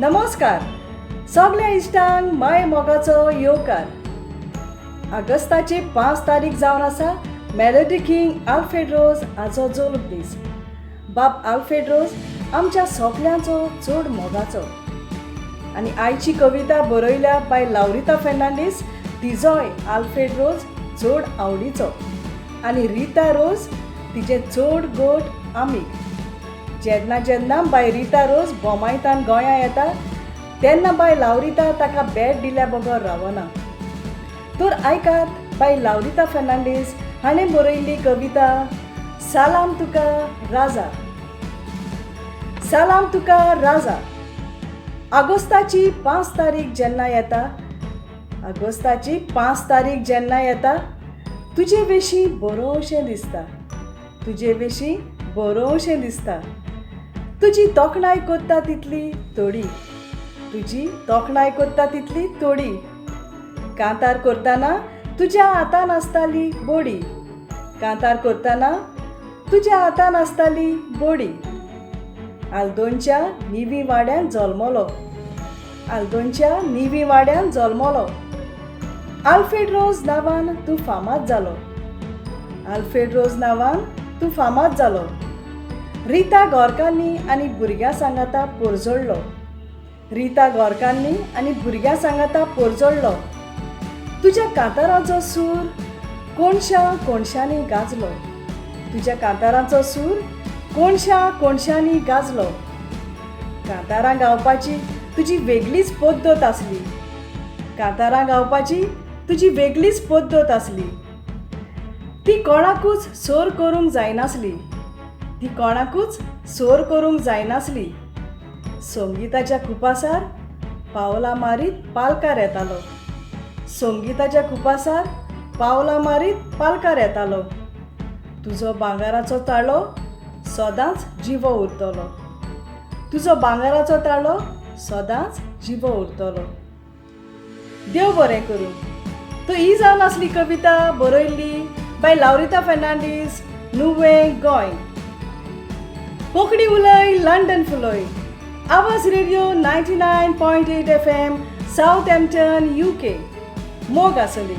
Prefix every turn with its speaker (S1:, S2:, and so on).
S1: नमस्कार सगळ्या इश्टांक माय मोगाचो येवकार. ऑगस्टाची 5 तारीख जावन आसा मेलोडी किंग आल्फ्रेड रोज हाचो जल्म दीस. बाब आल्फ्रेड रोज आमच्या सगळ्यांचो चड मोगाचो. आनी आयची कविता बरयल्या बाय लावरिता फेर्नांडीस तिजोय आल्फ्रेड रोज चड आवडीचो. आनी रिता रोज तिचे चड गोड आमीक. जेन्ना जेन्ना बाय रिता रोज बोमायतान गोंयां येता तेन्ना बाय लावरिता ताका भेट दिल्या बगर रावना. तर आयकात बाय लावरिता फेर्नांडीस हाणें बरयल्ली कविता सालाम तुका राजा. सालाम तुका राजा. ऑगस्टाची 5 तारीख जेन्ना येता, ऑगस्टाची 5 तारीख जेन्ना येता, तुजे विशीं बरोवशें दिसता, तुजे विशीं बरोवशें दिसता. तुजी तोखणाय कोत्ता तितली थोडी, तुजी तोखणाय कोत्ता तितली थोडी. कांतार करतना तुज्या हातान आसताली बोडी, कांतार करतना तुज्या हातान आसताली बोडी. आल्दोंच्या निवी वाड्यान जल्मलो, आल्दोंच्या निवी वाड्यान जल्मलो. आल्फ्रेड रोज नांवान तूं फामाद जालो, आल्फ्रेड रोज नांवान तूं फामाद जालो. रिता गोरकांनी आनी भुरग्यां सांगाता पोरजोडलो, रिता गोरकांनी आनी भुरग्यां सांगाता पोरजोडलो. तुज्या कांताराचो सूर कोणशा कोणशांनी गाजलो, तुज्या कांताराचो सूर कोणशा कोणशांनी गाजलो. कांतारां गावपाची तुजी वेगळीच पद्दत आसली, कांतारां गावपाची तुजी वेगळीच पद्दत आसली. ती कोणाकूच सोर करूंक जायनासली, ती कोणाकूच सोर करूंक जायनासली. संगीताच्या खुपासार पावलां मारीत पालकार येतालो, संगीताच्या खुपासार पावलां मारीत पालकार येतालो. तुजो भांगाराचो ताळो सदांच जिवो उरतलो, तुजो भांगाराचो ताळो सदांच जिवो उरतलो. देव बरें करूं. तो ही जावन आसली कविता बरयल्ली बाय लावरिता फेर्नांडीस, नुवें गोंय. कोंकणी उलय लंडन फुलय. आवाज रेडिओ 99.8 FM साउथहॅम्प्टन UK. मोग आसली.